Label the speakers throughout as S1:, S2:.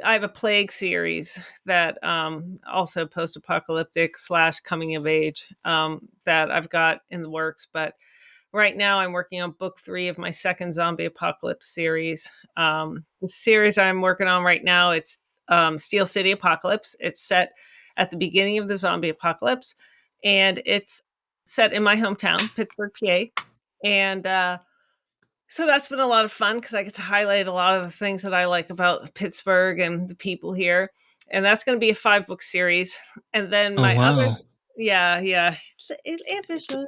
S1: I have a plague series that also post-apocalyptic / coming of age that I've got in the works. But right now I'm working on book 3 of my second zombie apocalypse series. The series I'm working on right now, it's Steel City Apocalypse. It's set at the beginning of the zombie apocalypse, and it's set in my hometown, Pittsburgh, PA. And so that's been a lot of fun because I get to highlight a lot of the things that I like about Pittsburgh and the people here. And that's going to be a 5-book series. And then
S2: Oh,
S1: my other,
S2: wow.
S1: yeah, it's ambitious.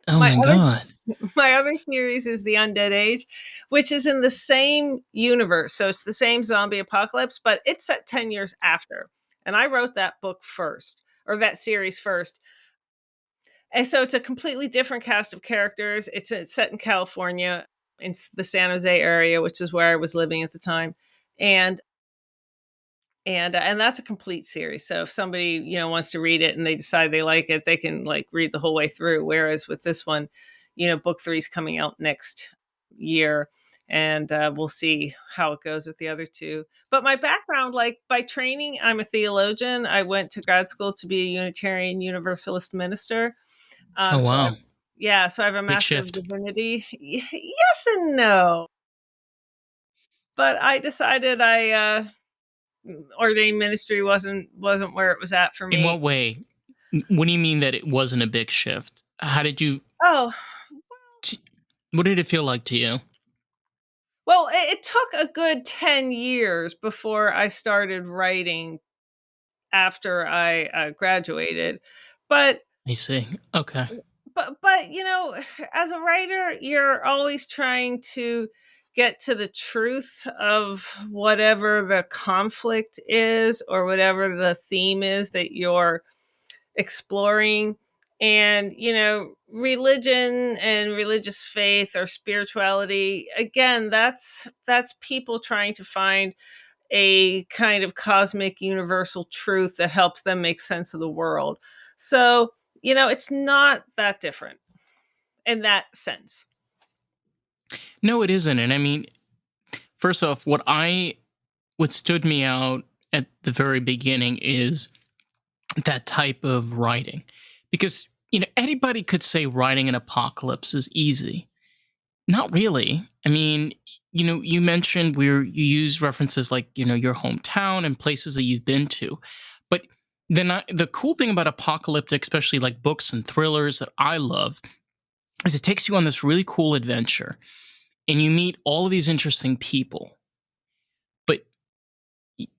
S2: Oh,
S1: My
S2: my
S1: other,
S2: God.
S1: my other series is the Undead Age, which is in the same universe. So it's the same zombie apocalypse, but it's set 10 years after. And I wrote that book first, or that series first. And so it's a completely different cast of characters. It's set in California, in the San Jose area, which is where I was living at the time, and and that's a complete series. So if somebody wants to read it and they decide they like it, they can like read the whole way through. Whereas with this one, book 3 is coming out next year, and we'll see how it goes with the other two. But my background, like by training, I'm a theologian. I went to grad school to be a Unitarian Universalist minister.
S2: Oh,
S1: So
S2: wow.
S1: so I have a
S2: Big
S1: Master of
S2: shift.
S1: Divinity. Yes and no. But I decided ordained ministry wasn't where it was at for
S2: In
S1: me.
S2: what way? What do you mean that it wasn't a big shift? How did you...
S1: Oh,
S2: What did it feel like to you?
S1: well, it took a good 10 years before I started writing after I graduated. But
S2: I see. Okay.
S1: but as a writer, you're always trying to get to the truth of whatever the conflict is or whatever the theme is that you're exploring. And religion and religious faith or spirituality, again, that's people trying to find a kind of cosmic universal truth that helps them make sense of the world. So it's not that different in that sense.
S2: No, it isn't. And I mean, first off, what stood me out at the very beginning is that type of writing. Because, anybody could say writing an apocalypse is easy. Not really. I mean, you mentioned where you use references like, your hometown and places that you've been to. But then the cool thing about apocalyptic, especially like books and thrillers that I love, is it takes you on this really cool adventure and you meet all of these interesting people. But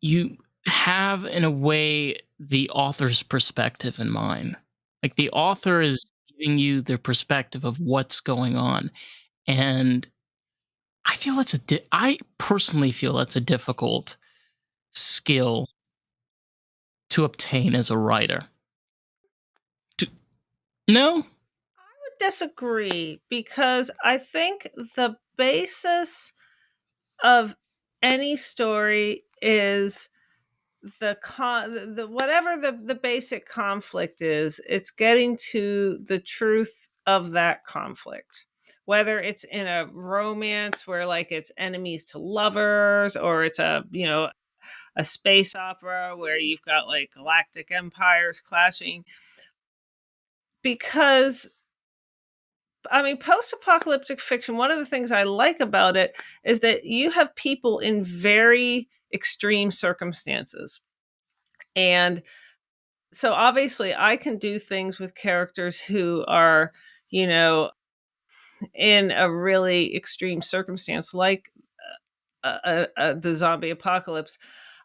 S2: you have, in a way, the author's perspective in mind. Like the author is giving you their perspective of what's going on. And I personally feel that's a difficult skill to obtain as a writer. No?
S1: I would disagree because I think the basis of any story is the whatever the basic conflict is. It's getting to the truth of that conflict, whether it's in a romance where like it's enemies to lovers, or it's a space opera where you've got like galactic empires clashing. Because I mean, post-apocalyptic fiction, one of the things I like about it is that you have people in very extreme circumstances. And so obviously I can do things with characters who are, in a really extreme circumstance, like the zombie apocalypse.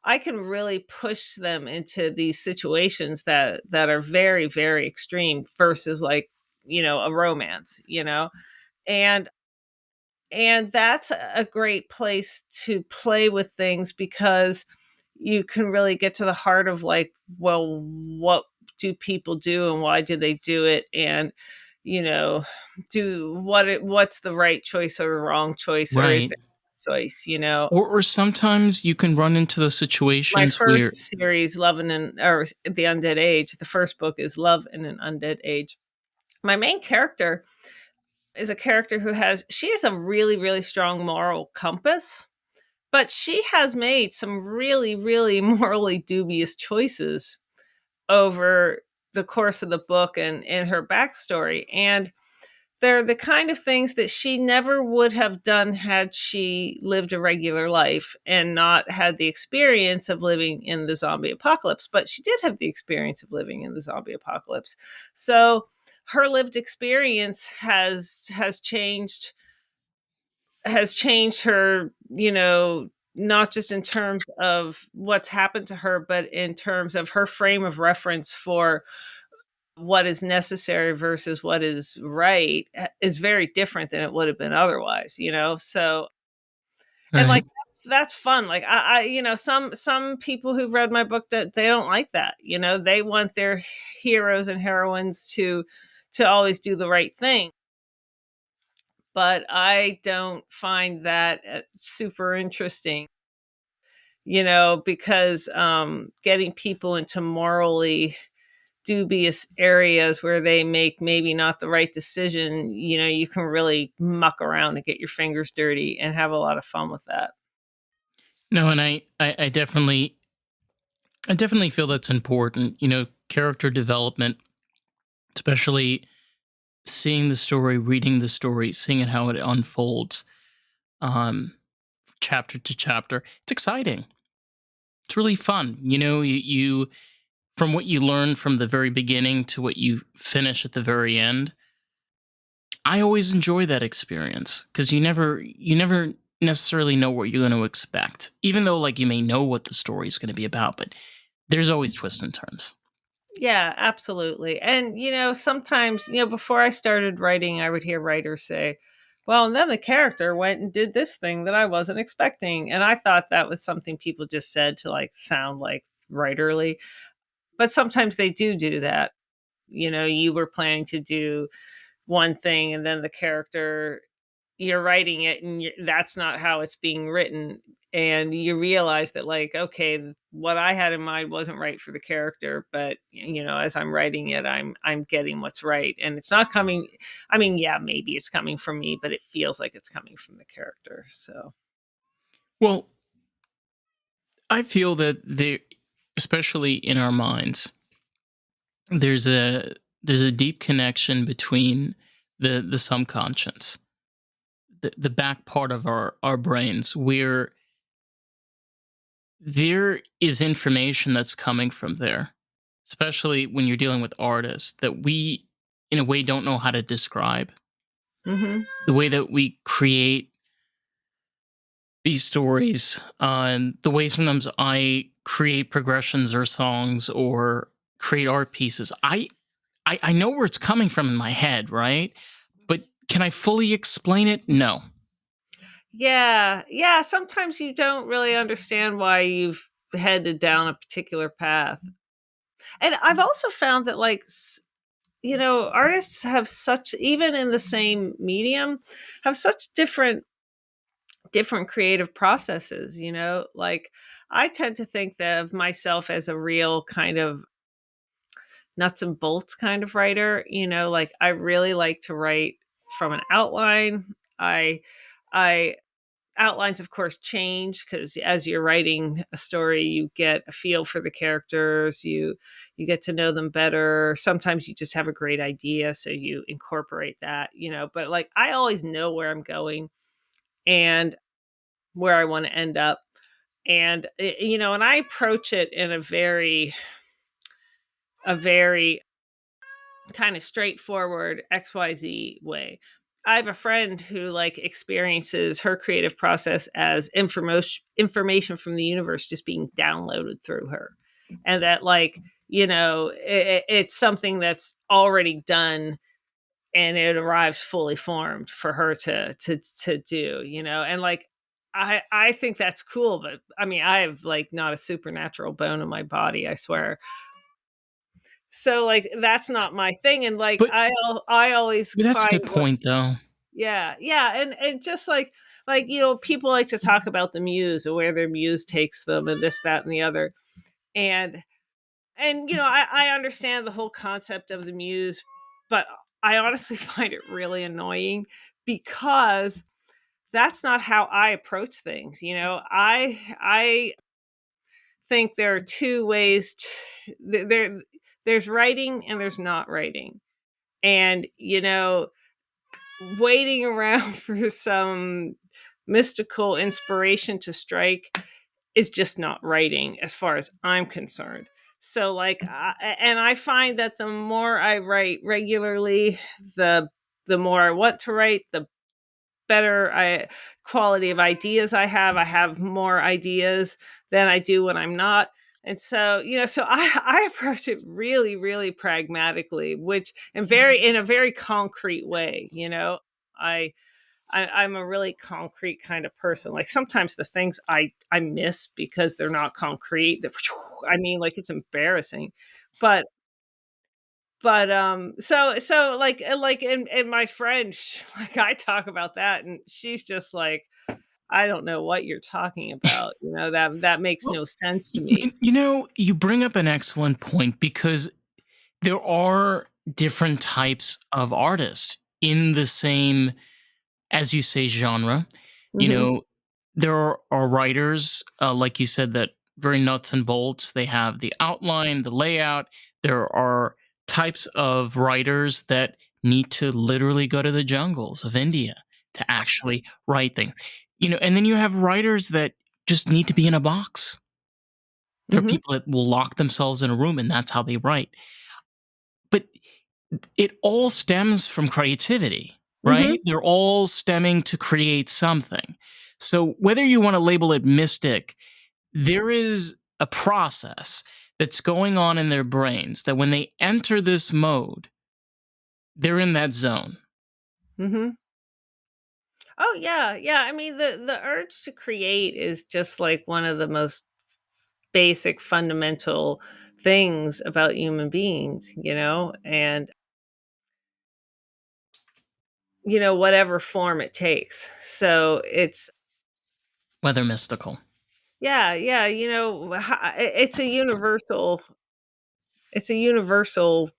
S1: I can really push them into these situations that are very, very extreme versus like, a romance, and And that's a great place to play with things, because you can really get to the heart of, like, well, what do people do and why do they do it? And, you know, what's the right choice or the wrong choice, or is
S2: Right.
S1: there a choice, you know?
S2: Or sometimes you can run into those
S1: My
S2: situations where
S1: first series, Love in an or The Undead Age, the first book is Love in an Undead Age. My main character is a character she has a really, really strong moral compass, but she has made some really, really morally dubious choices over the course of the book and in her backstory. And they're the kind of things that she never would have done had she lived a regular life and not had the experience of living in the zombie apocalypse. But she did have the experience of living in the zombie apocalypse. So her lived experience has changed her, not just in terms of what's happened to her, but in terms of her frame of reference for what is necessary versus what is right, is very different than it would have been otherwise. So, and like,
S2: right.
S1: that's fun. Like, some people who've read my book, that they don't like that. They want their heroes and heroines to always do the right thing. But I don't find that super interesting, because getting people into morally dubious areas where they make maybe not the right decision, you can really muck around and get your fingers dirty and have a lot of fun with that.
S2: No, and I definitely feel that's important. Character development, especially seeing the story, reading the story, seeing it how it unfolds, um, chapter to chapter. It's exciting. It's really fun. You from what you learn from the very beginning to what you finish at the very end. I always enjoy that experience because you never necessarily know what you're going to expect, even though like you may know what the story is going to be about, but there's always twists and turns.
S1: Yeah, absolutely. And sometimes, before I started writing, I would hear writers say, well, and then the character went and did this thing that I wasn't expecting. And I thought that was something people just said to, like, sound like writerly. But sometimes they do that. You were planning to do one thing, and then the character, you're writing it, and that's not how it's being written. And you realize that, like, okay, what I had in mind wasn't right for the character, but as I'm writing it, I'm getting what's right, and it's not coming. I mean, yeah, maybe it's coming from me, but it feels like it's coming from the character. So
S2: Well, I feel that there, especially in our minds, there's a deep connection between the subconscious, the back part of our brains, where there is information that's coming from there, especially when you're dealing with artists that we, in a way, don't know how to describe.
S1: hmm
S2: The way that we create these stories, and the way sometimes I create progressions or songs or create art pieces, I know where it's coming from in my head, right? But can I fully explain it? No.
S1: yeah, yeah. Sometimes you don't really understand why you've headed down a particular path. And I've also found that, like, artists have such, even in the same medium, have such different creative processes. Like, I tend to think that of myself as a real kind of nuts and bolts kind of writer. Like, I really like to write from an outline. I outlines, of course, change, because as you're writing a story, you get a feel for the characters, you get to know them better. Sometimes you just have a great idea, so you incorporate that. But, like, I always know where I'm going and where I want to end up. And and I approach it in a very kind of straightforward XYZ way. I have a friend who, like, experiences her creative process as information from the universe just being downloaded through her. And that, like, it's something that's already done and it arrives fully formed for her to do, and like I think that's cool, but I mean I have like not a supernatural bone in my body, I swear. So like that's not my thing, and like
S2: But
S1: I always
S2: that's a
S1: find
S2: good point, though.
S1: yeah, yeah, and just like people like to talk about the muse or where their muse takes them and this, that, and the other, and I understand the whole concept of the muse, but I honestly find it really annoying because that's not how I approach things. I think there are two ways. There's writing and there's not writing, and waiting around for some mystical inspiration to strike is just not writing as far as I'm concerned. So like and I find that the more I write regularly, the more I want to write, the better quality of ideas I have. I have more ideas than I do when I'm not. And so, so I approach it really, really pragmatically, which and very in a very concrete way. I I'm a really concrete kind of person. Like sometimes the things I miss because they're not concrete. I mean, like it's embarrassing, but so like and my friend, like I talk about that, and she's just like, I don't know what you're talking about. That makes
S2: Well,
S1: no sense to me.
S2: you bring up an excellent point because there are different types of artists in the same, as you say, genre. You
S1: Hmm.
S2: know, there are writers, like you said, that very nuts and bolts. They have the outline, the layout. There are types of writers that need to literally go to the jungles of India to actually write things. And then you have writers that just need to be in a box. There are
S1: Hmm.
S2: people that will lock themselves in a room and that's how they write. But it all stems from creativity,
S1: Hmm.
S2: right? They're all stemming to create something. So whether you want to label it mystic, there is a process that's going on in their brains that when they enter this mode, they're in that zone.
S1: Hmm. Oh yeah, yeah. I mean, the urge to create is just like one of the most basic, fundamental things about human beings, and whatever form it takes. So it's
S2: Whether mystical.
S1: yeah, yeah. It's a universal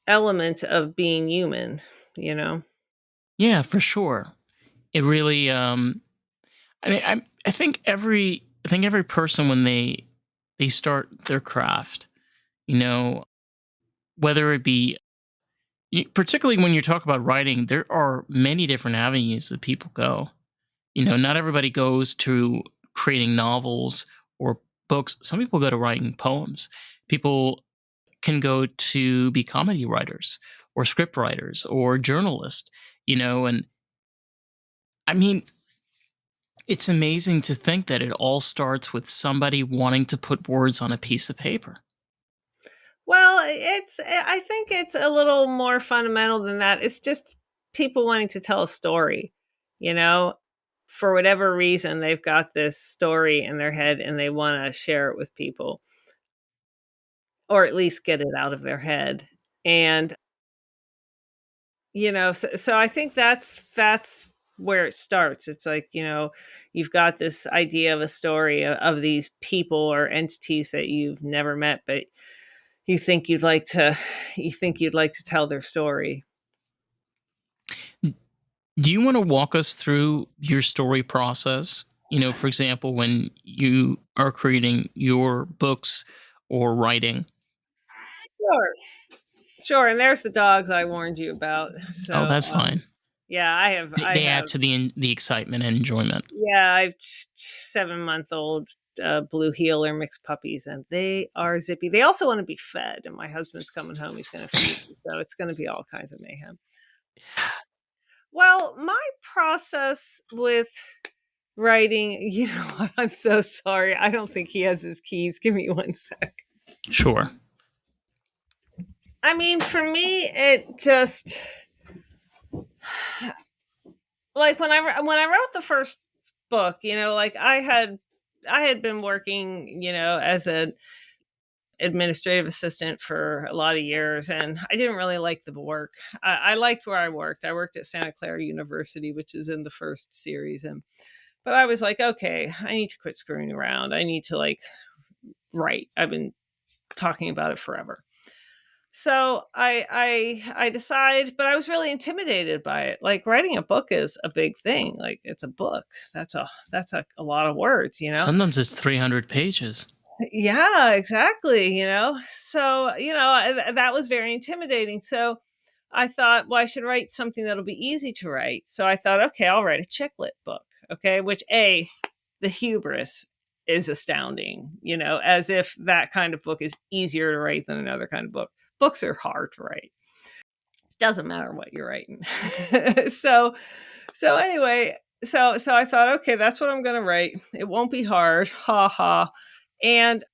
S1: element of being human. You know.
S2: Yeah, for sure. It really I mean I think every person when they start their craft, you know, whether it be particularly when you talk about writing, there are many different avenues that people go. Not everybody goes to creating novels or books. Some people go to writing poems. People can go to be comedy writers or script writers or journalists, and I mean, it's amazing to think that it all starts with somebody wanting to put words on a piece of paper.
S1: Well, I think it's a little more fundamental than that. It's just people wanting to tell a story, you know? For whatever reason, they've got this story in their head and they want to share it with people or at least get it out of their head. And, so I think that's where it starts. It's like, you've got this idea of a story of these people or entities that you've never met, but you think you'd like to you think you'd like to tell their story.
S2: Do you want to walk us through your story process? For example, when you are creating your books or writing.
S1: Sure. Sure, and there's the dogs I warned you about.
S2: Oh,
S1: So,
S2: that's fine.
S1: yeah,
S2: They,
S1: I
S2: they
S1: have
S2: add to the excitement and enjoyment.
S1: yeah, I've 7-month-old, blue heeler mixed puppies, and they are zippy. They also wanna be fed, and my husband's coming home, he's gonna feed them, so it's gonna be all kinds of mayhem. Well, my process with writing what? I'm so sorry, I don't think he has his keys. Give me 1 sec.
S2: Sure.
S1: I mean, for me, it just Like when I wrote the first book, like I had been working, as an administrative assistant for a lot of years, and I didn't really like the work. I liked where I worked. I worked at Santa Clara University, which is in the first series, and but I was like, okay, I need to quit screwing around. I need to like write. I've been talking about it forever. So I decide, but I was really intimidated by it. Like writing a book is a big thing. Like it's a book. That's a lot of words.
S2: Sometimes it's 300 pages.
S1: Yeah, exactly. So that was very intimidating. So I thought, well, I should write something that'll be easy to write. So I thought, okay, I'll write a chick lit book. Okay, which the hubris is astounding. As if that kind of book is easier to write than another kind of book. Books are hard to write. Doesn't matter what you're writing. so so anyway, so I thought, okay, that's what I'm going to write. It won't be hard. Ha ha. And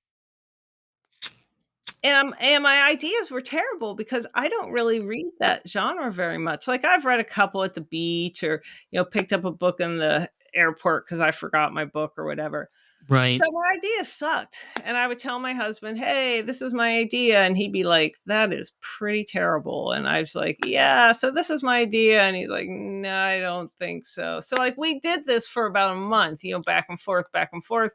S1: and my ideas were terrible because I don't really read that genre very much. Like I've read a couple at the beach, or picked up a book in the airport because I forgot my book or whatever. So
S2: Right.
S1: my idea sucked, and I would tell my husband, "Hey, this is my idea," and he'd be like, "That is pretty terrible." And I was like, "Yeah, so this is my idea," and he's like, "No, I don't think so." So like we did this for about a month, back and forth, back and forth.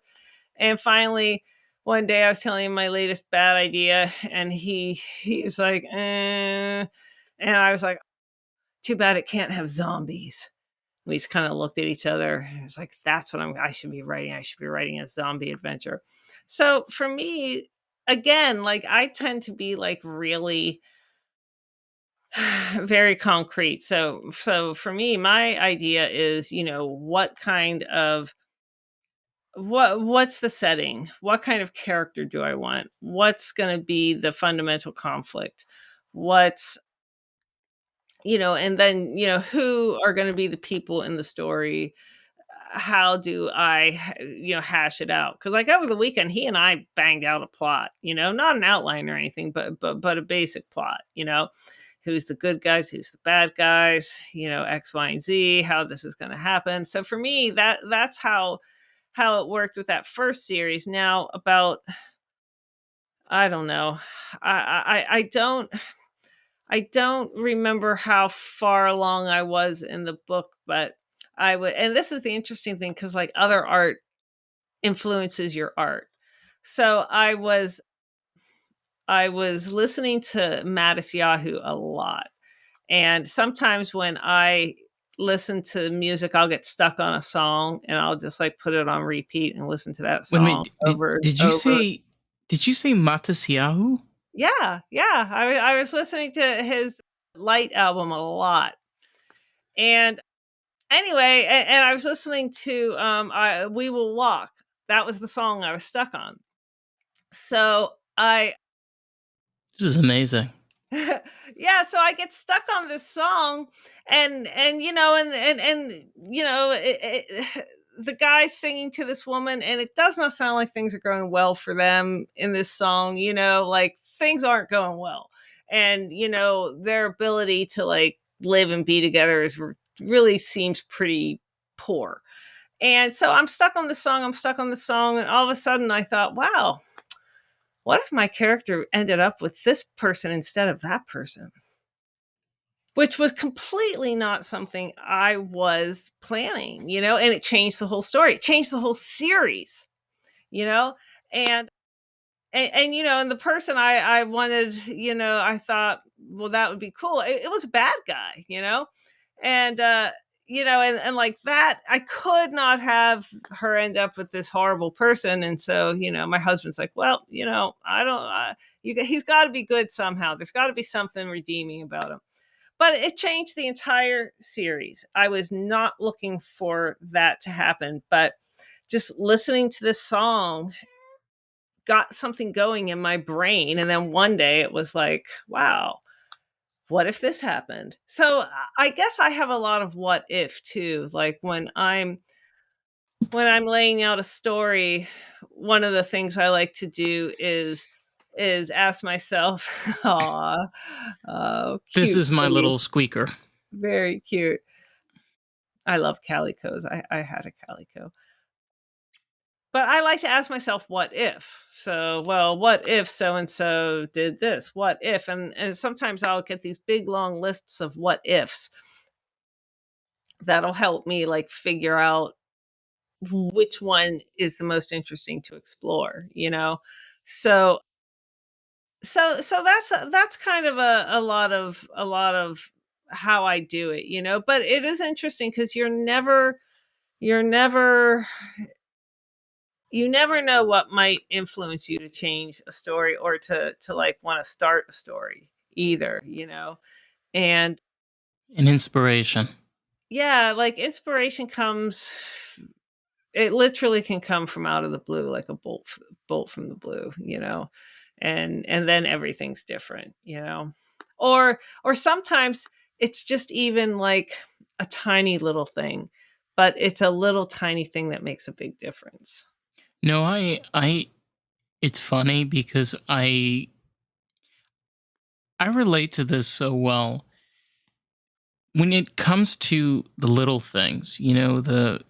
S1: And finally, one day I was telling him my latest bad idea, and he was like, and I was like, too bad it can't have zombies. We just kind of looked at each other. And it was like, that's what I should be writing. I should be writing a zombie adventure. So for me, again, like I tend to be like really very concrete. So for me, my idea is, what kind of what's the setting? What kind of character do I want? What's going to be the fundamental conflict? What's and then who are going to be the people in the story? How do I hash it out? Because like over the weekend, he and I banged out a plot. Not an outline or anything, but a basic plot. Who's the good guys, who's the bad guys, X, Y, and Z, how this is going to happen. So for me, that's how it worked with that first series. Now about, I don't know, I don't remember how far along I was in the book, but I would, and this is the interesting thing because like other art influences your art. So I was listening to Mattis Yahoo a lot, and sometimes when I listen to music, I'll get stuck on a song and I'll just like put it on repeat and listen to that
S2: Wait a
S1: song
S2: minute. Did,
S1: over and
S2: did you
S1: over.
S2: say did you say Matasiyahu?
S1: Yeah, yeah. I was listening to his Light album a lot. And anyway, and I was listening to We Will Walk. That was the song I was stuck on. So I
S2: This is amazing.
S1: yeah, so I get stuck on this song, and the guy singing to this woman, and it does not sound like things are going well for them in this song. Like things aren't going well, and their ability to like live and be together really seems pretty poor. And so I'm stuck on the song. I'm stuck on the song, and all of a sudden I thought, wow, what if my character ended up with this person instead of that person? Which was completely not something I was planning, and it changed the whole story. It changed the whole series, you know, and and the person I wanted, I thought, well, that would be cool. It was a bad guy, and and like that, I could not have her end up with this horrible person. And so, my husband's like, well, I don't, he's got to be good somehow. There's got to be something redeeming about him. But it changed the entire series. I was not looking for that to happen, but just listening to this song got something going in my brain. And then one day it was like, wow, what if this happened? So I guess I have a lot of what if too. Like when I'm laying out a story, one of the things I like to do is ask myself, "Aw, oh,
S2: This
S1: cute
S2: is my
S1: kitty."
S2: little squeaker.
S1: Very cute. I love calicos. I had a calico. But I like to ask myself, what if? So, well, what if so and so did this? What if? And sometimes I'll get these big long lists of what ifs that'll help me like figure out which one is the most interesting to explore, you know? So so that's kind of a lot of how I do it, you know? But it is interesting because you're never you never know what might influence you to change a story or to like want to start a story either, you know. And
S2: An inspiration.
S1: yeah, like inspiration comes, it literally can come from out of the blue like a bolt from the blue, you know. And then everything's different, you know. Or sometimes it's just even like a tiny little thing, but it's a little tiny thing that makes a big difference.
S2: No, I it's funny because I relate to this so well. When it comes to the little things, you know, the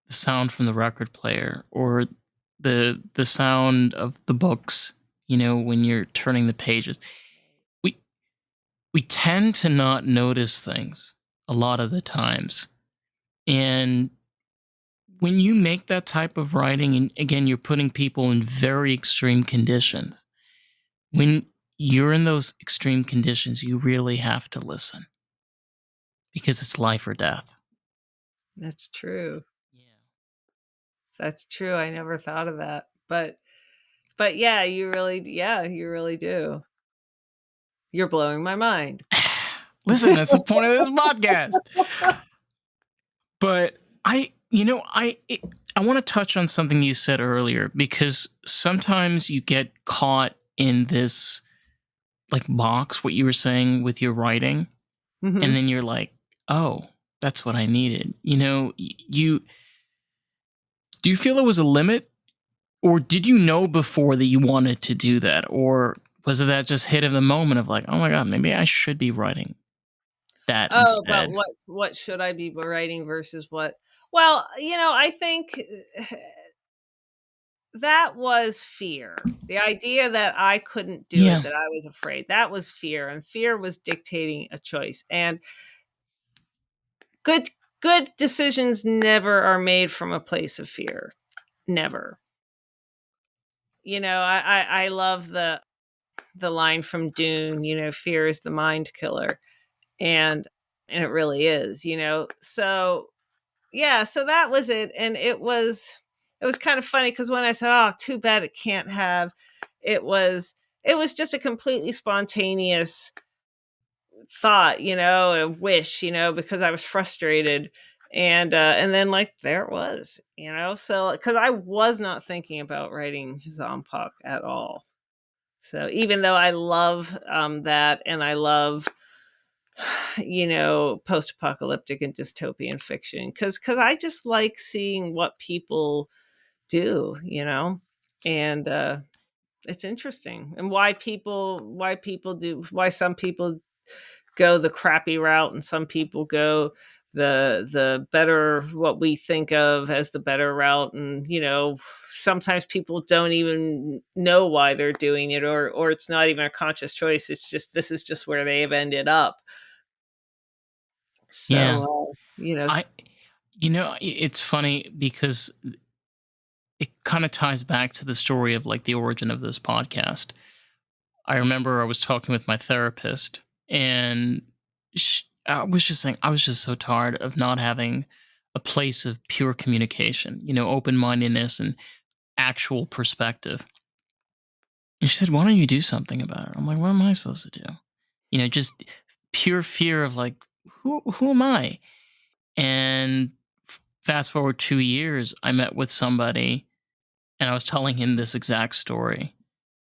S2: sound from the record player or the sound of the books, you know, when you're turning the pages. We we tend to not notice things a lot of the times. And when you make that type of writing, and again, you're putting people in very extreme conditions, when you're in those extreme conditions, you really have to listen because it's life or death.
S1: That's true.
S2: Yeah.
S1: That's true. I never thought of that. But yeah, you really do. You're blowing my mind.
S2: Listen, that's the point of this podcast. But I want to touch on something you said earlier because sometimes you get caught in this like box, what you were saying with your writing, and
S1: Mhm.
S2: then you're like, oh, that's what I needed. You know, you do you feel it was a limit, or did you know before that you wanted to do that, or was it that just hit of the moment of like, oh my god, maybe I should be writing that
S1: Oh, about
S2: instead?
S1: what should I be writing versus what? Well, you know, I think that was fear. The idea that I couldn't do it,
S2: Yeah,
S1: that I was afraid, that was fear, and fear was dictating a choice. And good good decisions never are made from a place of fear. Never. You know, I love the line from Dune, you know, fear is the mind killer. And and it really is, you know. So yeah, so that was it. And it was kind of funny because when I said, oh, too bad it can't have, it was it was just a completely spontaneous thought, you know, a wish, you know, because I was frustrated. And then like there it was, you know, so because I was not thinking about writing Zompok at all. So even though I love that, and I love, you know, post-apocalyptic and dystopian fiction, because I just like seeing what people do, you know, and it's interesting, and why some people go the crappy route and some people go the better, what we think of as the better route. And you know, sometimes people don't even know why they're doing it, or it's not even a conscious choice, it's just this is just where they have ended up.
S2: yeah.
S1: So you know.
S2: I it's funny because it kind of ties back to the story of like the origin of this podcast. I remember I was talking with my therapist, and I was just saying I was just so tired of not having a place of pure communication, you know, open mindedness and actual perspective. And she said, "Why don't you do something about it?" I'm like, "What am I supposed to do?" You know, just pure fear of like, who am I? And fast forward 2 years, I met with somebody, and I was telling him this exact story,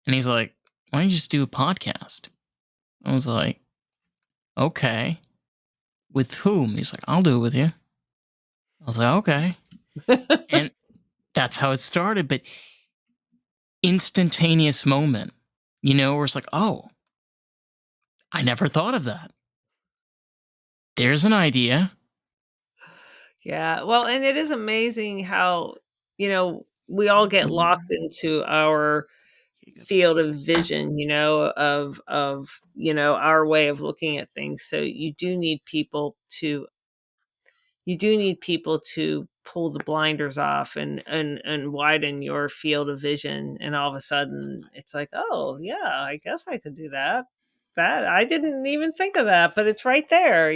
S2: and he's like, "Why don't you just do a podcast?" I was like, "Okay, with whom?" He's like, "I'll do it with you." I was like, "Okay," and that's how it started. But instantaneous moment, you know, where it's like, "Oh, I never thought of that." There's an idea.
S1: Yeah. Well, and it is amazing how, we all get locked into our field of vision, our way of looking at things. So you do need people to pull the blinders off and widen your field of vision, and all of a sudden it's like, oh yeah, I guess I could do that I didn't even think of that, but it's right there.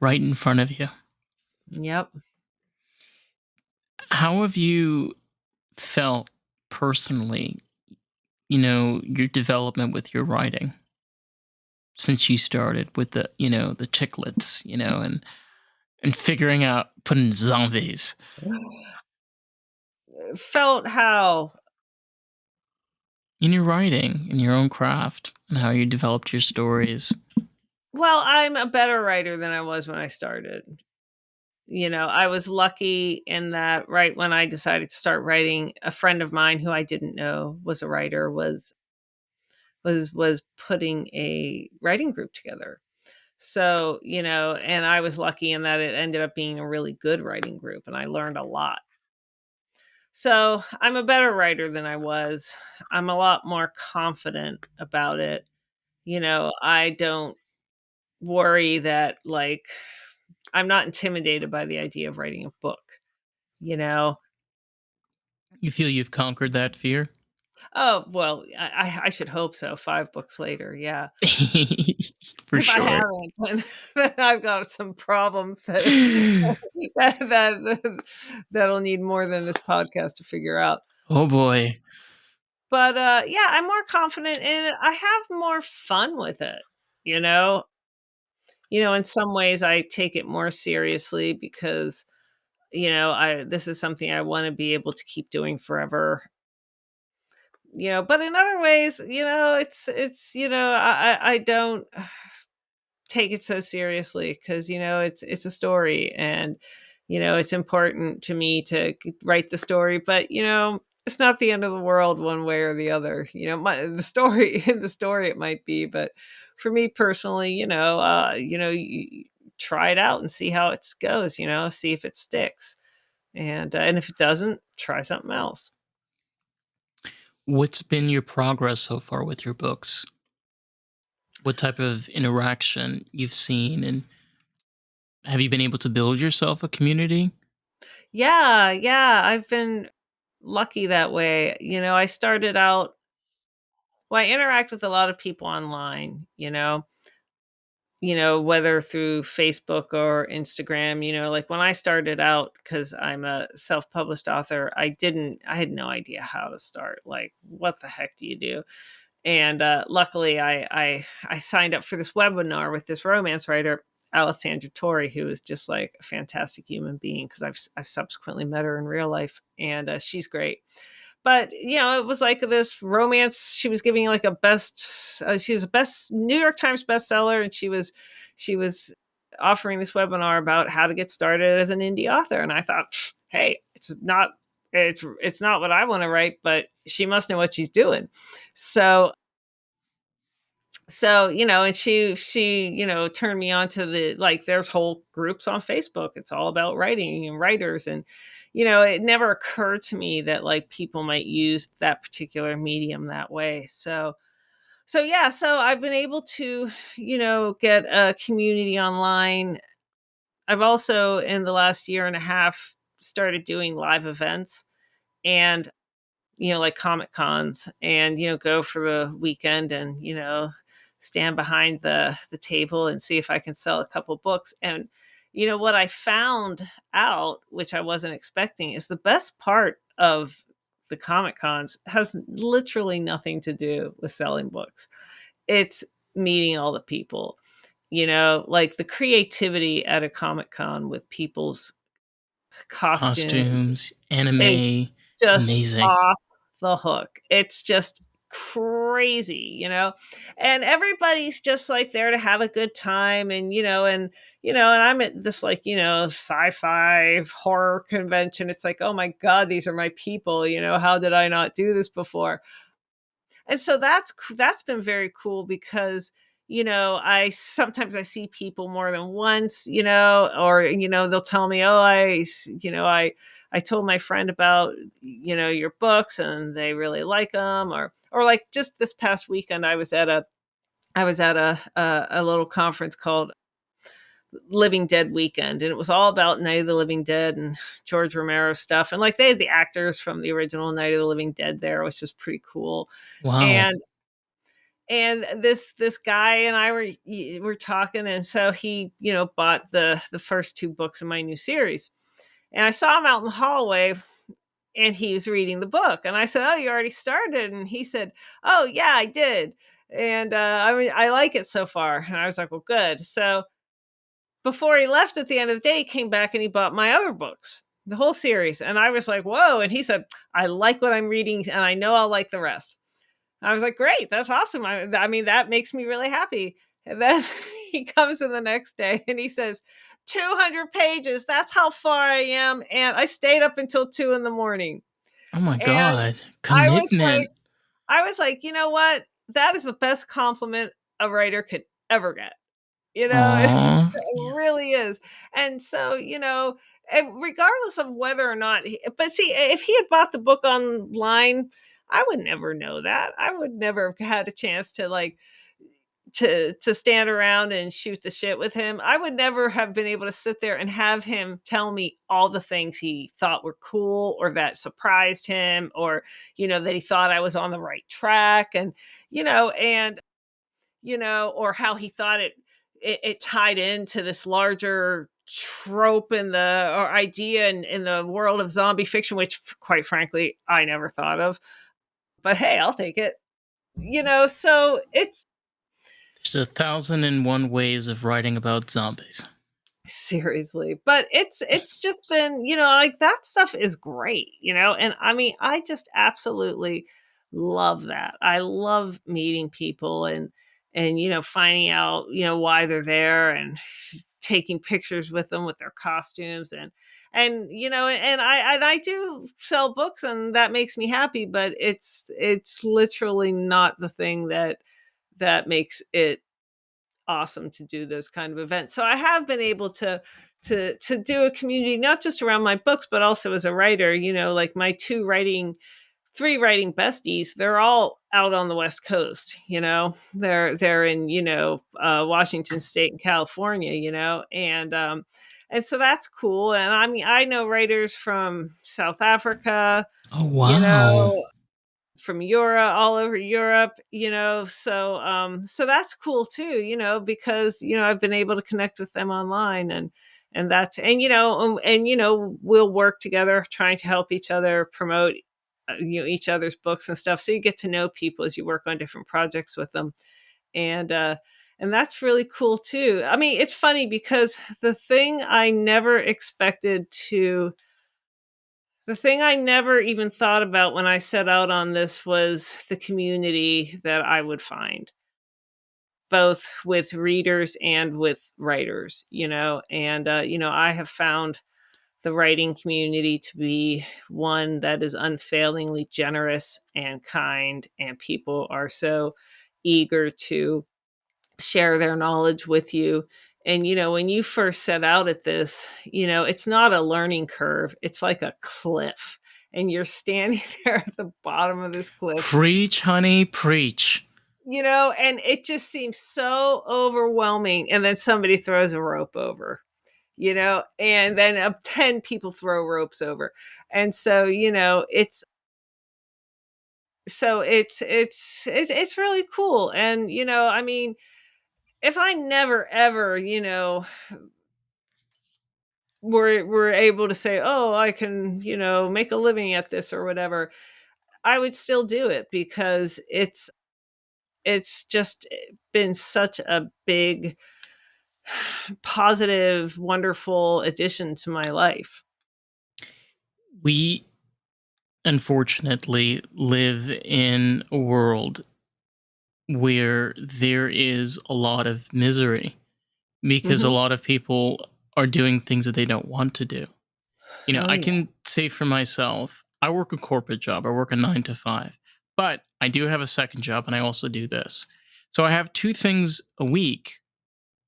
S2: Right in front of you.
S1: Yep.
S2: How have you felt personally, your development with your writing since you started with the chiclets, and figuring out putting zombies
S1: Felt how?
S2: in your writing, in your own craft, and how you developed your stories.
S1: Well, I'm a better writer than I was when I started. I was lucky in that right when I decided to start writing, a friend of mine who I didn't know was a writer was putting a writing group together. So, and I was lucky in that it ended up being a really good writing group and I learned a lot. So, I'm a better writer than I was. I'm a lot more confident about it. I don't worry that, like, I'm not intimidated by the idea of writing a book, you know?
S2: You feel you've conquered that fear?
S1: Oh, well, I should hope so. 5 books later, yeah.
S2: For
S1: If I
S2: sure.
S1: haven't, then I've got some problems that that'll need more than this podcast to figure out.
S2: Oh boy.
S1: But, yeah, I'm more confident in it. I have more fun with it, you know? In some ways, I take it more seriously because, I this is something I wanna be able to keep doing forever. But in other ways, I don't take it so seriously because it's a story, and it's important to me to write the story, but it's not the end of the world one way or the other. The story in the story it might be, but for me personally, you try it out and see how it goes. See if it sticks, and if it doesn't, try something else.
S2: What's been your progress so far with your books? What type of interaction you've seen, and have you been able to build yourself a community?
S1: Yeah, yeah, I've been lucky that way. I started out, well, I interact with a lot of people online, whether through Facebook or Instagram. Like when I started out, because I'm a self-published author, I had no idea how to start. Like, what the heck do you do? And luckily, I signed up for this webinar with this romance writer, Alessandra Torre, who is just like a fantastic human being because I've subsequently met her in real life, and she's great. But it was like this romance. She was giving like a best. She was a best New York Times bestseller, and she was offering this webinar about how to get started as an indie author. And I thought, hey, it's not what I want to write, but she must know what she's doing. So and she turned me on to the, like, there's whole groups on Facebook. It's all about writing and writers, and it never occurred to me that, like, people might use that particular medium that way. So yeah, so I've been able to get a community online. I've also, in the last year and a half, started doing live events, and like Comic Cons, and go for the weekend, and stand behind the table and see if I can sell a couple books. And what I found out, which I wasn't expecting, is the best part of the Comic Cons has literally nothing to do with selling books. It's meeting all the people. Like the creativity at a Comic Con with people's costumes
S2: Costumes,
S1: is
S2: anime, it's
S1: just
S2: amazing.
S1: off the hook. It's just crazy. And everybody's just like there to have a good time, and I'm at this, like, sci-fi horror convention. It's like, oh my god, these are my people. How did I not do this before? And so that's been very cool because I sometimes I see people more than once, or they'll tell me, "Oh, I told my friend about your books and they really like them," or like just this past weekend I was at a little conference called Living Dead Weekend, and it was all about Night of the Living Dead and George Romero stuff. And like they had the actors from the original Night of the Living Dead there, which was pretty cool.
S2: Wow.
S1: And this guy and I were talking, and so he bought the first two books in my new series, and I saw him out in the hallway, and he was reading the book, and I said, "Oh, you already started?" And he said, "Oh yeah, I did." And I mean, I like it so far. And I was like, "Well, good." So before he left at the end of the day, he came back and he bought my other books, the whole series. And I was like, "Whoa." And he said, "I like what I'm reading and I know I'll like the rest." I was like, "Great, that's awesome." I mean, that makes me really happy. And then he comes in the next day and he says, 200 pages. That's how far I am. And I stayed up until 2 in the morning.
S2: Oh my
S1: And
S2: god.
S1: I was like,
S2: Commitment.
S1: you know what? That is the best compliment a writer could ever get. It
S2: Aw.
S1: really is. And so, and regardless of whether or not but see, if he had bought the book online, I would never know that. I would never have had a chance to like to stand around and shoot the shit with him. I would never have been able to sit there and have him tell me all the things he thought were cool or that surprised him, or that he thought I was on the right track, and or how he thought it tied into this larger trope in the or idea in the world of zombie fiction, which quite frankly I never thought of. But hey, I'll take it. So it's
S2: There's 1,001 ways of writing about zombies.
S1: seriously, but it's just been, like that stuff is great, and I mean, I just absolutely love that. I love meeting people and finding out, why they're there, and taking pictures with them with their costumes, and I do sell books and that makes me happy, but it's literally not the thing that makes it awesome to do those kind of events. So I have been able to do a community not just around my books, but also as a writer. Like my three writing besties, they're all out on the West Coast. They're in Washington State and California. And so that's cool. And I mean, I know writers from South Africa,
S2: Oh
S1: you
S2: wow.
S1: know, from Europe, all over Europe, so that's cool too, because I've been able to connect with them online, and that's we'll work together trying to help each other promote each other's books and stuff. So you get to know people as you work on different projects with them, and that's really cool too. I mean, it's funny because the thing I never even thought about when I set out on this was the community that I would find, both with readers and with writers, and, I have found the writing community to be one that is unfailingly generous and kind, and people are so eager to share their knowledge with you. And when you first set out at this, it's not a learning curve, it's like a cliff. And you're standing there at the bottom of this cliff,
S2: Preach, honey, preach.
S1: and it just seems so overwhelming. And then somebody throws a rope over, and then 10 people throw ropes over. And so, it's really cool. And, I mean, if I never ever, were able to say, "Oh, I can, make a living at this or whatever," I would still do it because it's just been such a big positive, wonderful addition to my life.
S2: We unfortunately live in a world where there is a lot of misery because a
S1: Mhm.
S2: lot of people are doing things that they don't want to do.
S1: Oh,
S2: I
S1: yeah.
S2: can say for myself, I work a corporate job, I work a 9 to 5, but I do have a second job and I also do this. So I have two things a week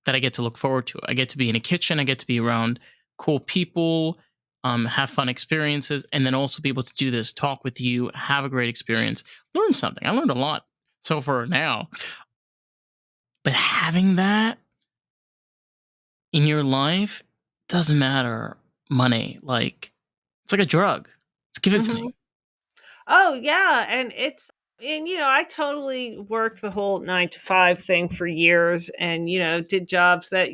S2: that I get to look forward to. I get to be in a kitchen, I get to be around cool people, have fun experiences, and then also be able to do this, talk with you, have a great experience, learn something. I learned a lot so far now. But having that in your life doesn't matter money. Like, it's like a drug. Just give it to
S1: Mhm.
S2: me.
S1: Oh, yeah, and, I totally worked the whole 9 to 5 thing for years and, did jobs that,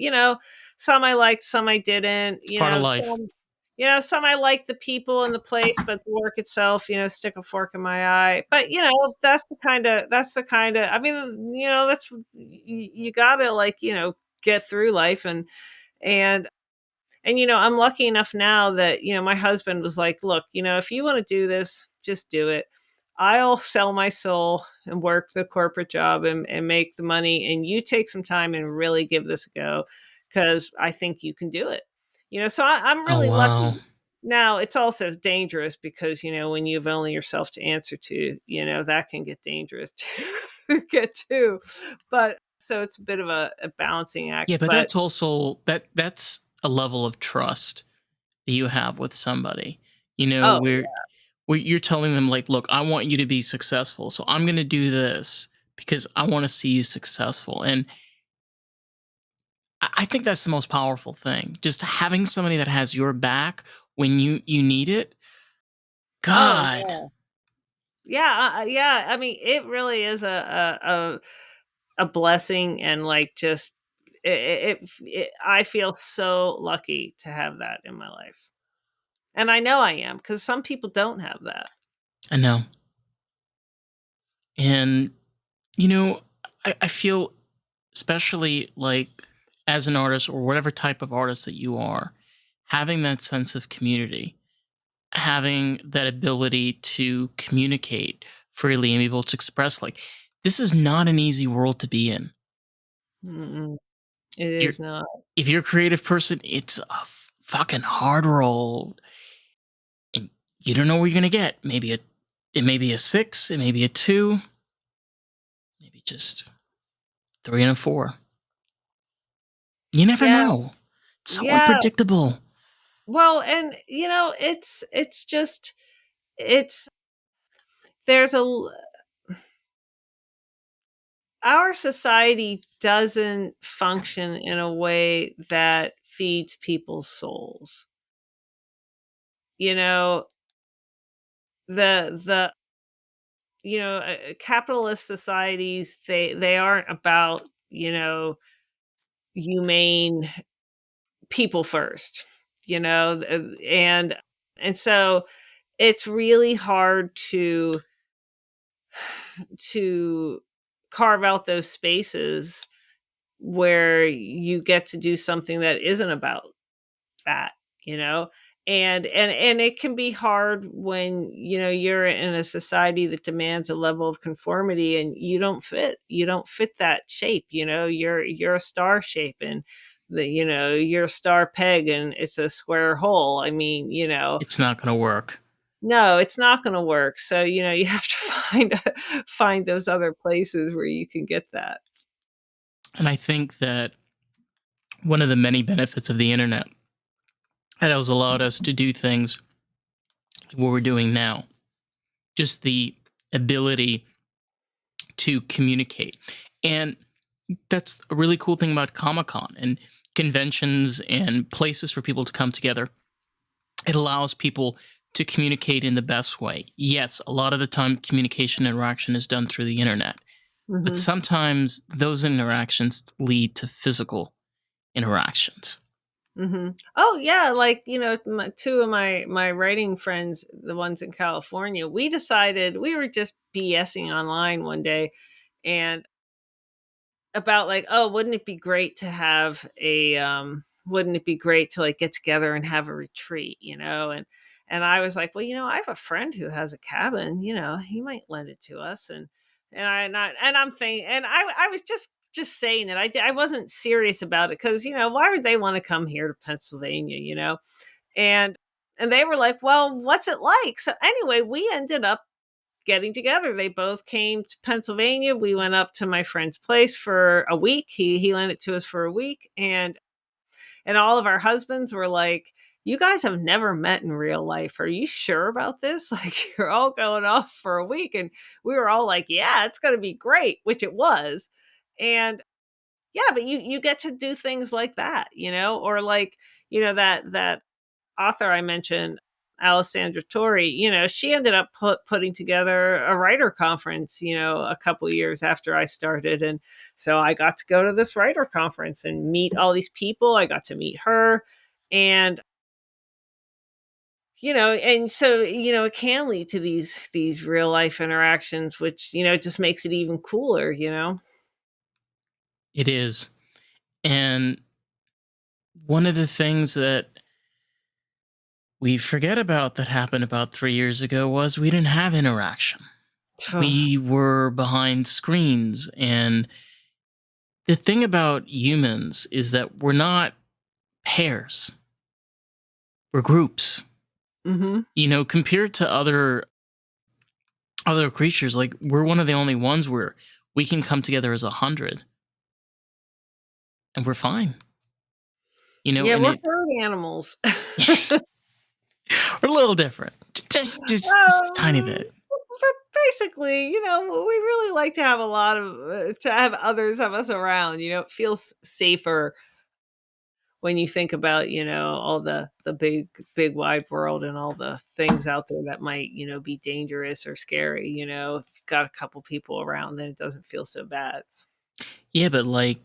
S1: some I liked, some I didn't,
S2: It's part of life.
S1: some I liked the people and the place, but the work itself, stick a fork in my eye. But, that's the kinda I mean, that's you gotta, like, get through life and I'm lucky enough now that, my husband was like, "Look, if you wanna do this, just do it. I'll sell my soul and work the corporate job and make the money, and you take some time and really give this a go, because I think you can do it." So I'm
S2: Oh,
S1: really
S2: wow.
S1: lucky. Now, it's also dangerous because, when you've only yourself to answer to, that can get dangerous to get too. But so it's a bit of a balancing act,
S2: Yeah, but
S1: but
S2: that's also that's a level of trust that you have with somebody.
S1: oh,
S2: Where you're telling them like, look, I want you to be successful, so I'm going to do this because I want to see you successful. And I think that's the most powerful thing. Just having somebody that has your back when you need it.
S1: oh,
S2: God,
S1: yeah. Yeah, yeah, I mean, it really is a blessing and, like, just I feel so lucky to have that in my life, and I know I am because some people don't have that.
S2: I know. And you know, I feel especially like as an artist or whatever type of artist that you are, having that sense of community, having that ability to communicate freely and be able to express like this is not an easy world to be in.
S1: Mm-mm, it
S2: You're
S1: is not.
S2: if you're a creative person, it's a fucking hard road, and you don't know where you're gonna get. It may be a six, it may be a two, maybe just three and a four. You never
S1: Yeah,
S2: know. It's so
S1: yeah,
S2: unpredictable.
S1: well, and, it's just it's there's a l our society doesn't function in a way that feeds people's souls, you know? The capitalist societies, they aren't about, humane people first, and so it's really hard to carve out those spaces where you get to do something that isn't about that, you know? And it can be hard when, you're in a society that demands a level of conformity and you don't fit that shape, you're a star shape and you're a star peg and it's a square hole. I mean,
S2: It's not gonna work.
S1: no, it's not going to work. So, you have to find those other places where you can get that.
S2: And I think that one of the many benefits of the internet that has allowed us to do things like what we're doing now, just the ability to communicate. And that's a really cool thing about Comic Con and conventions and places for people to come together. It allows people to communicate in the best way. Yes, a lot of the time communication interaction is done through the internet, but
S1: Mhm.
S2: sometimes those interactions lead to physical interactions.
S1: Mhm. Oh, yeah, like, two of my writing friends, the ones in California, we decided we were just BSing online one day and about like, "Oh, wouldn't it be great to, like, get together and have a retreat," And I was like, "Well, I have a friend who has a cabin, he might lend it to us," and I'm thinking and I was just saying it. I wasn't serious about it because why would they wanna come here to Pennsylvania, And and they were like, "Well, what's it like?" So, anyway, we ended up getting together. They both came to Pennsylvania. We went up to my friend's place for a week. He lent it to us for a week, and all of our husbands were like, "You guys have never met in real life. Are you sure about this? Like, you're all going off for a week." And we were all like, "Yeah, it's going to be great," which it was. And yeah, but you get to do things like that, or like, that author I mentioned, Alessandra Torre, she ended up putting together a writer conference, a couple years after I started. And so I got to go to this writer conference and meet all these people. I got to meet her. And, and so, it can lead to these real life interactions, which, just makes it even cooler.
S2: It is. And one of the things that we forget about that happened about 3 years ago was we didn't have interaction. We were behind screens. And the thing about humans is that we're not pairs, we're groups.
S1: Hmm.
S2: Compared to other creatures, like we're one of the only ones where we can come together as 100 and we're fine.
S1: Yeah,
S2: And
S1: we're
S2: it
S1: herd animals.
S2: we're a little different, just a tiny bit.
S1: But basically, we really like to have a lot of to have others of us around. It feels safer when you think about all the big wide world and all the things out there that might be dangerous or scary. If you've got a couple people around, then it doesn't feel so bad.
S2: Yeah, but like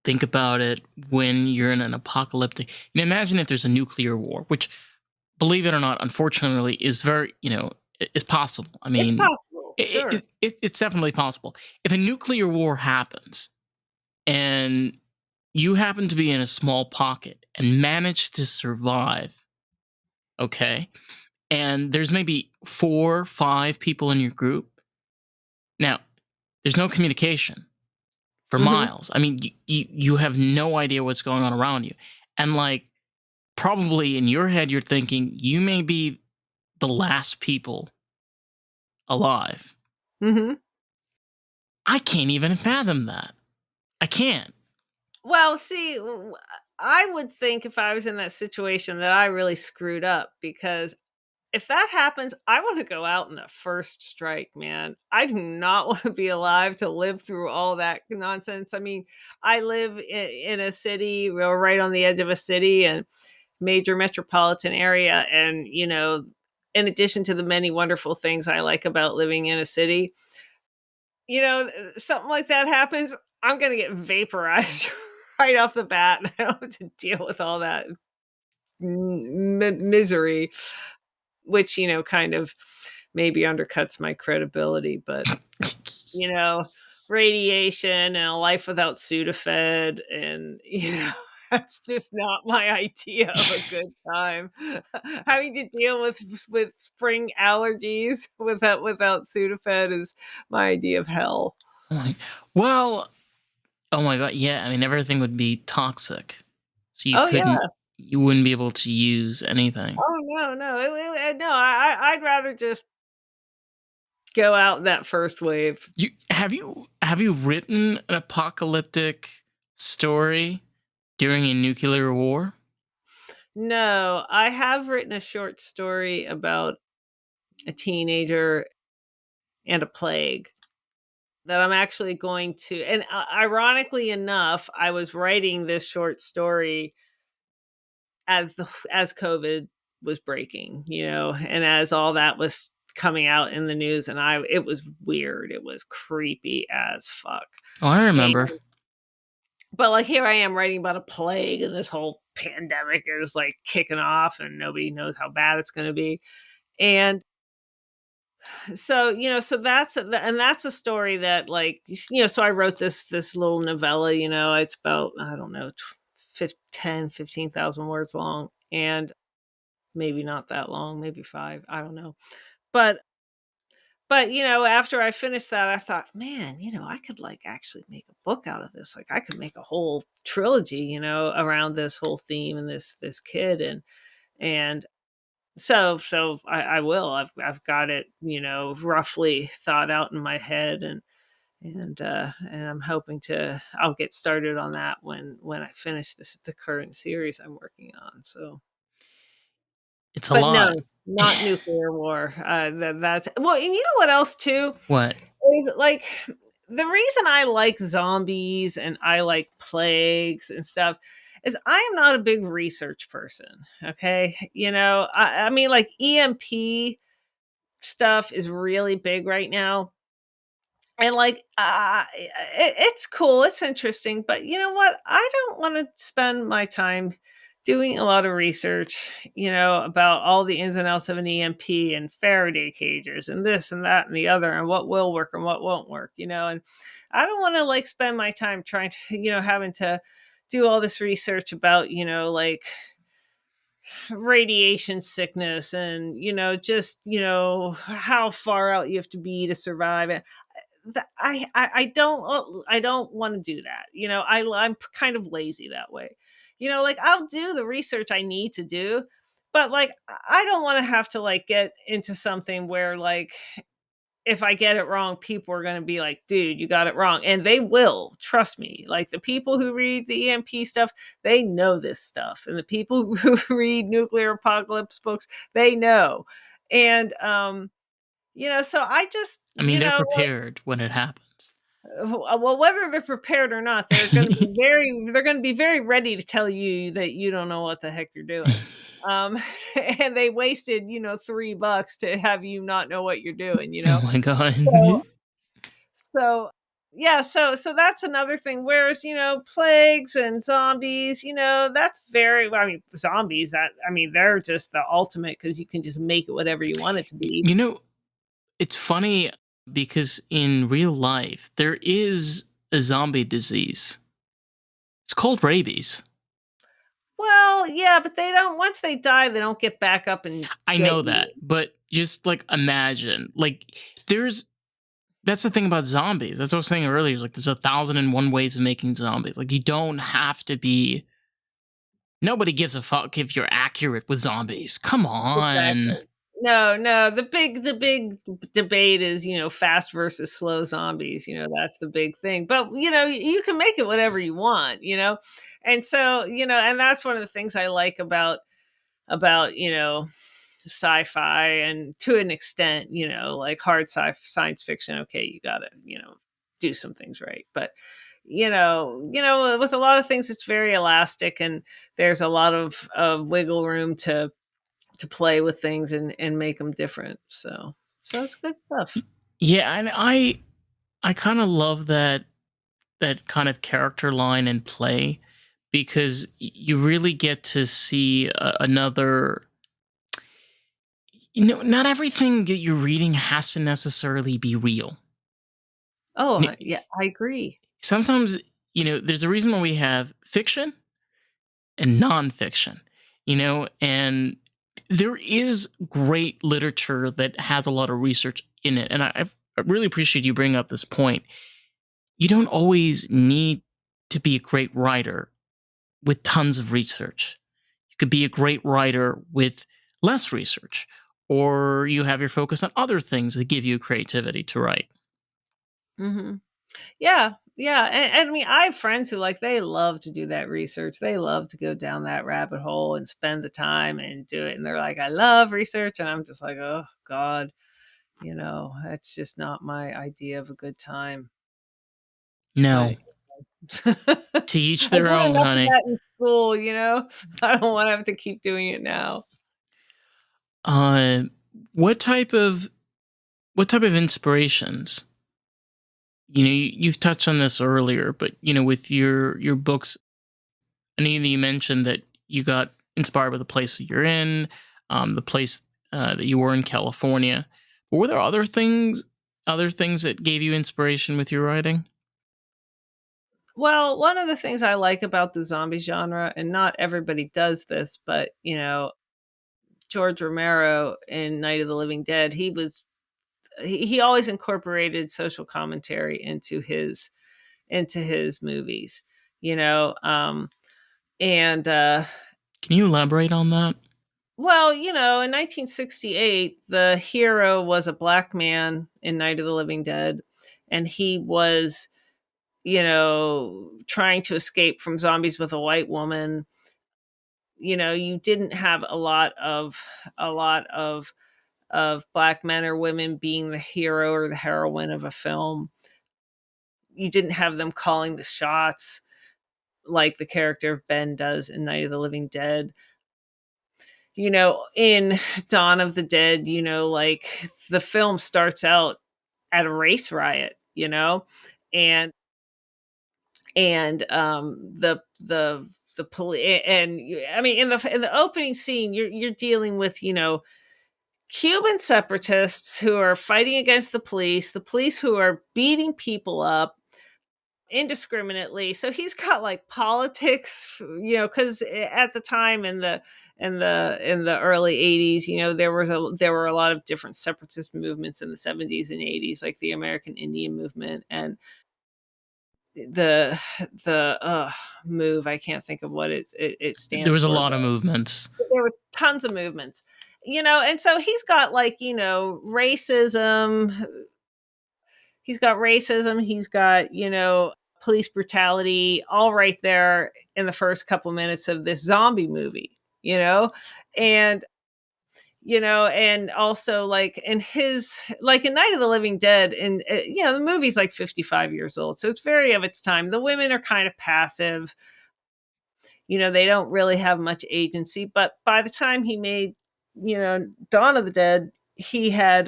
S2: think about it when you're in an apocalyptic. Imagine if there's a nuclear war, which, believe it or not, unfortunately, is very is possible. I
S1: It's
S2: mean,
S1: possible, sure.
S2: it's definitely possible. If a nuclear war happens and you happen to be in a small pocket and manage to survive, okay, and there's maybe 4, 5 people in your group. Now, there's no communication for
S1: Hmm.
S2: miles. I mean, you have no idea what's going on around you. And like, probably in your head, you're thinking you may be the last people alive.
S1: Hmm.
S2: I can't even fathom that. I can't.
S1: Well, see, I would think if I was in that situation that I really screwed up, because if that happens, I want to go out in the first strike, man. I do not want to be alive to live through all that nonsense. I mean, I live in a city, we're right on the edge of a city and major metropolitan area. And, in addition to the many wonderful things I like about living in a city, something like that happens, I'm going to get vaporized right off the bat. I don't have to deal with all that misery, which, kind of maybe undercuts my credibility. But, you know, radiation and a life without Sudafed and, that's just not my idea of a good time. Having to deal with spring allergies without Sudafed is my idea of hell.
S2: Like, well, oh my god, yeah. I mean, everything would be toxic, so
S1: Oh yeah.
S2: you wouldn't be able to use anything.
S1: Oh no, no, no. I'd rather just go out in that first wave.
S2: You have you written an apocalyptic story during a nuclear war?
S1: No, I have written a short story about a teenager and a plague that I'm actually going to. And ironically enough, I was writing this short story as COVID was breaking, and as all that was coming out in the news, and it was weird. It was creepy as fuck.
S2: Oh, I
S1: And
S2: remember.
S1: but like here I am writing about a plague, and this whole pandemic is like kicking off and nobody knows how bad it's going to be. And so, that's a story that, like, so I wrote this little novella, it's about, I don't know, 15,000 words long, and maybe not that long, maybe 5, I don't know. But after I finished that, I thought, man, I could like actually make a book out of this. Like I could make a whole trilogy, around this whole theme and this kid. And So I will. I've got it, roughly thought out in my head, and I'm hoping to. I'll get started on that when I finish the current series I'm working on. So,
S2: It's a
S1: but
S2: lot.
S1: no, not nuclear war. That's well, and you know what else too
S2: What?
S1: is like the reason I like zombies and I like plagues and stuff is I am not a big research person. Okay, I mean like EMP stuff is really big right now. And like, it's cool, it's interesting, but you know what? I don't want to spend my time doing a lot of research, about all the ins and outs of an EMP and Faraday cages and this and that and the other and what will work and what won't work, and I don't want to like spend my time trying to, having to do all this research about, like radiation sickness and, just, how far out you have to be to survive it. I don't want to do that. I'm kind of lazy that way. Like I'll do the research I need to do, but like I don't want to have to like get into something where like if I get it wrong, people are going to be like, dude, you got it wrong. And they will, trust me. Like the people who read the EMP stuff, they know this stuff. And the people who read nuclear apocalypse books, they know. And, so I just,
S2: I mean, they're prepared when it happens.
S1: well, whether they're prepared or not, they're going to be very ready to tell you that you don't know what the heck you're doing. Um, and they wasted, $3 to have you not know what you're doing,
S2: Oh my god.
S1: So, so yeah, so that's another thing. Whereas, plagues and zombies, that's very, I mean, zombies, they're just the ultimate because you can just make it whatever you want it to be.
S2: You know, it's funny because in real life there is a zombie disease. It's called rabies.
S1: Well, yeah, but they don't, once they die, they don't get back up and
S2: I
S1: get
S2: know that,
S1: you.
S2: but just like imagine, like there's that's the thing about zombies. That's what I was saying earlier. Like there's 1,001 ways of making zombies. Like you don't have to be. Nobody gives a fuck if you're accurate with zombies. Come on.
S1: Exactly. No, no, the big debate is, fast versus slow zombies, that's the big thing. But, you can make it whatever you want, And so, and that's one of the things I like about, sci-fi and to an extent, like hard science fiction. Okay, you got to, do some things right. But with a lot of things it's very elastic and there's a lot of wiggle room to play with things and make them different. So it's good stuff.
S2: Yeah, and I kind of love that kind of character line and play because you really get to see another. Not everything that you're reading has to necessarily be real.
S1: Oh, yeah, I agree.
S2: Sometimes, there's a reason why we have fiction and nonfiction, and there is great literature that has a lot of research in it. And I really appreciate you bringing up this point. You don't always need to be a great writer with tons of research. You could be a great writer with less research, or you have your focus on other things that give you creativity to write.
S1: Hmm. Yeah, yeah, and I mean, I have friends who like they love to do that research. They love to go down that rabbit hole and spend the time and do it. And they're like, I love research, and I'm just like, oh God, that's just not my idea of a good time.
S2: No,
S1: But
S2: to each
S1: I
S2: their
S1: did
S2: own,
S1: enough of
S2: honey.
S1: that in school. I don't want to have to keep doing it now.
S2: Uh, what type of inspirations? You've touched on this earlier, but with your books, I know that you mentioned that you got inspired by the place that you're in, the place that you were in California. But were there other things that gave you inspiration with your writing?
S1: Well, one of the things I like about the zombie genre, and not everybody does this, but George Romero in Night of the Living Dead, he always incorporated social commentary into his movies, you know, and
S2: Can you elaborate on that?
S1: Well, in 1968, the hero was a black man in Night of the Living Dead, and he was, trying to escape from zombies with a white woman. You didn't have a lot of black men or women being the hero or the heroine of a film. You didn't have them calling the shots like the character of Ben does in Night of the Living Dead. In Dawn of the Dead, like the film starts out at a race riot, and the police, and I mean, in the opening scene, you're dealing with Cuban separatists who are fighting against the police who are beating people up indiscriminately. So he's got like politics, because at the time in the early 80s, there were a lot of different separatist movements in the 70s and 80s, like the American Indian movement and the the move. I can't think of what it
S2: There
S1: stands
S2: was a
S1: for,
S2: lot
S1: but
S2: of movements.
S1: there were tons of movements. And so he's got like racism. He's got racism. He's got police brutality, all right there in the first couple minutes of this zombie movie. And and also like in Night of the Living Dead, and the movie's like 55 years old, so it's very of its time. The women are kind of passive. They don't really have much agency, but by the time he made Dawn of the Dead, he had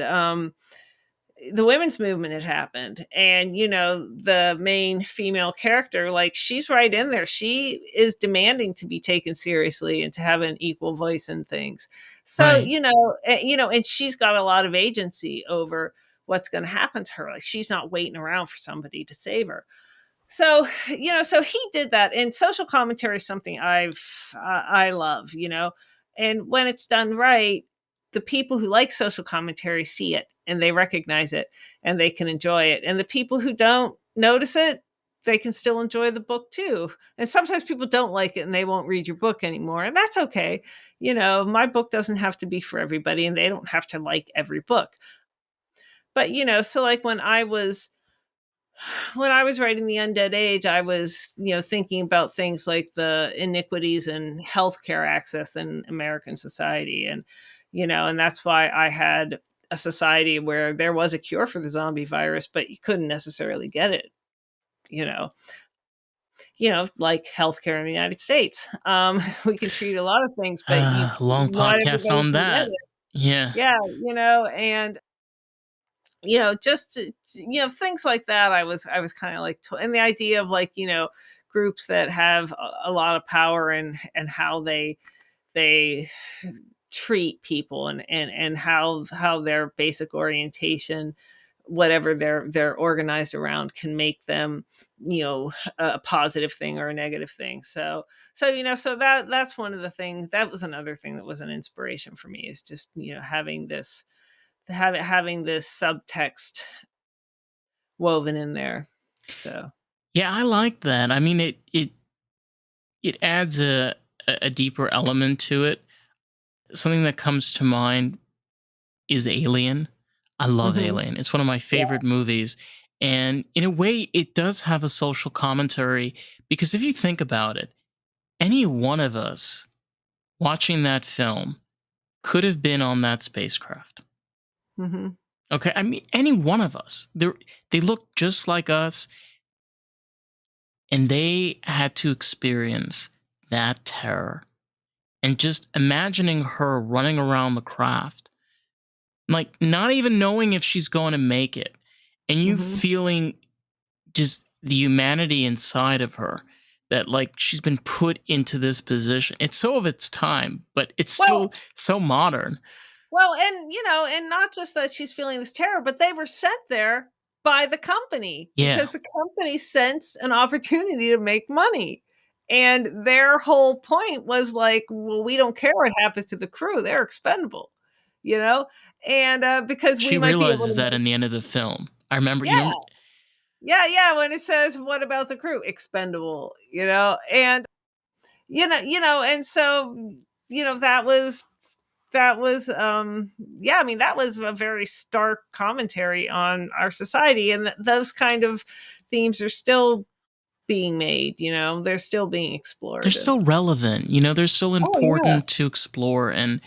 S1: the women's movement had happened, and the main female character, like, she's right in there. She is demanding to be taken seriously and to have an equal voice in things. So
S2: Right.
S1: and she's got a lot of agency over what's going to happen to her. Like, she's not waiting around for somebody to save her. So so he did that, and social commentary is something I love, and when it's done right, the people who like social commentary see it and they recognize it and they can enjoy it, and the people who don't notice it, they can still enjoy the book too. And sometimes people don't like it and they won't read your book anymore, and that's okay. My book doesn't have to be for everybody, and they don't have to like every book. But so like when I was writing The Undead Age, I was, thinking about things like the iniquities in healthcare access in American society. And that's why I had a society where there was a cure for the zombie virus, but you couldn't necessarily get it, you know, like healthcare in the United States. We can treat a lot of things, but
S2: Long
S1: not
S2: podcast
S1: everybody
S2: on
S1: can get
S2: that.
S1: it.
S2: Yeah.
S1: Yeah, and just things like that. I was kind of like, and the idea of like groups that have a lot of power, and how they treat people, and how their basic orientation, whatever they're organized around, can make them a positive thing or a negative thing. So that's one of the things. That was another thing that was an inspiration for me, is just having this subtext woven in there. So.
S2: Yeah, I like that. I mean, it adds a deeper element to it. Something that comes to mind is Alien. I love
S1: Mhm.
S2: Alien. It's one of my
S1: Yeah.
S2: favorite movies. And in a way, it does have a social commentary because if you think about it, any one of us watching that film could have been on that spacecraft.
S1: Mhm.
S2: Okay, I mean, any one of us. They look just like us, and they had to experience that terror. And just imagining her running around the craft, like not even knowing if she's going to make it, and you
S1: Mhm.
S2: feeling just the humanity inside of her, that like she's been put into this position. It's so of its time, but it's
S1: Well
S2: still so modern.
S1: well, and not just that she's feeling this terror, but they were sent there by the company
S2: Yeah,
S1: because the company sensed an opportunity to make money. And their whole point was like, well, we don't care what happens to the crew. They're expendable, you know? And because we
S2: she
S1: might be able
S2: realizes
S1: to
S2: that
S1: make.
S2: in the end of the film. I remember you remember.
S1: Yeah. Yeah, yeah, when it says, "What about the crew?" Expendable, and and so that was. that was yeah, I mean, that was a very stark commentary on our society, and those kind of themes are still being made, they're still being
S2: They're
S1: explored. And
S2: still relevant, they're still
S1: oh yeah.
S2: important to explore. And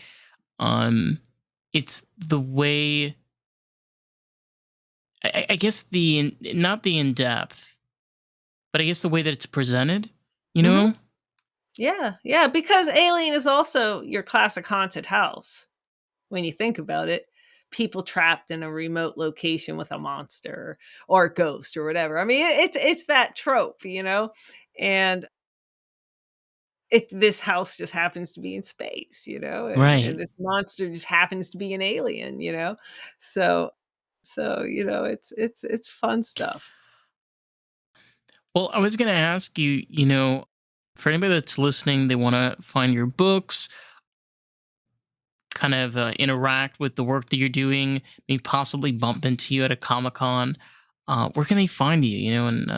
S2: um it's the way, I guess, not the in depth, but I guess the way that it's presented, you
S1: Hmm.
S2: know?
S1: Yeah, yeah, because Alien is also your classic haunted house when you think about it. People trapped in a remote location with a monster or a ghost or whatever. I mean, it's that trope, and this house just happens to be in space, and
S2: Right.
S1: this monster just happens to be an alien, So it's fun stuff.
S2: Well, I was going to ask you, for anybody that's listening, they want to find your books, kind of interact with the work that you're doing, maybe possibly bump into you at a Comic Con. Where can they find you? And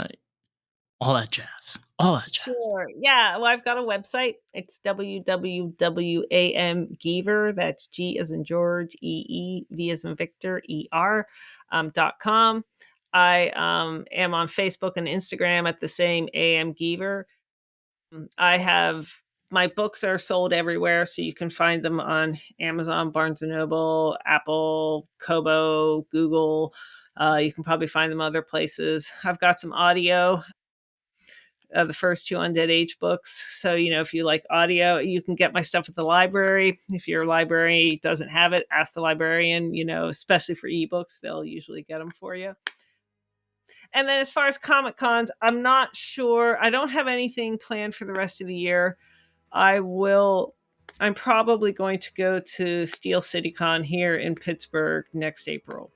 S2: all that jazz, all that jazz.
S1: Sure. Yeah. Well, I've got a website. It's www.amgeever. That's G as in George, V as in Victor, .com. I am on Facebook and Instagram at the same AM Geever. I have my books are sold everywhere, so you can find them on Amazon, Barnes and Noble, Apple, Kobo, Google. You can probably find them other places. I've got some audio, the first two Undead Age books. So, if you like audio, you can get my stuff at the library. If your library doesn't have it, ask the librarian, especially for ebooks, they'll usually get them for you. And then as far as Comic Cons, I'm not sure. I don't have anything planned for the rest of the year. I'm probably going to go to Steel City Con here in Pittsburgh next April.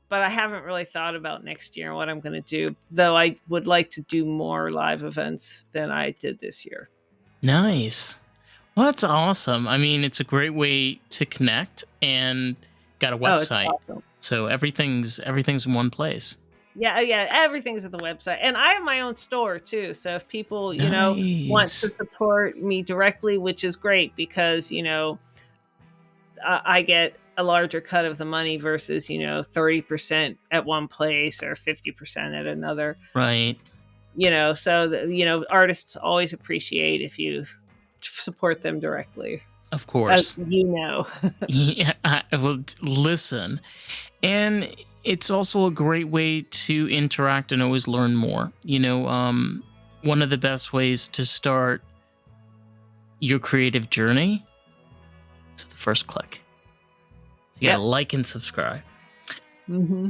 S1: But I haven't really thought about next year and what I'm going to do, though I would like to do more live events than I did this year.
S2: Nice. Well, that's awesome. I mean, it's a great way to connect, and got a
S1: Oh, it's
S2: website.
S1: awesome.
S2: So everything's in one place.
S1: Yeah, yeah, everything's at the website. And I have my own store too. So if people, want to
S2: Nice.
S1: support me directly, which is great because, I get a larger cut of the money versus 30% at one place or 50% at another.
S2: Right.
S1: So artists always appreciate if you support them directly,
S2: Of
S1: as
S2: course.
S1: you know.
S2: Yeah, well, listen. And it's also a great way to interact and always learn more. One of the best ways to start your creative journey is with the first click. So you gotta
S1: Yep.
S2: like and subscribe.
S1: Hmm.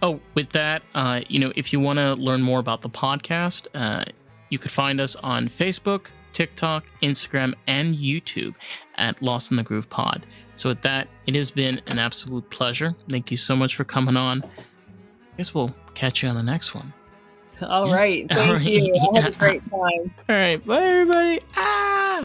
S2: Oh, with that, if you want to learn more about the podcast, you could find us on Facebook, TikTok, Instagram, and YouTube at Lost in the Groove Pod. So with that, it has been an absolute pleasure. Thank you so much for coming on. I guess we'll catch you on the next one.
S1: All
S2: Yeah.
S1: right.
S2: All
S1: Thank
S2: right.
S1: you. I had
S2: Yeah.
S1: a great time.
S2: All right. Bye, everybody. Ah!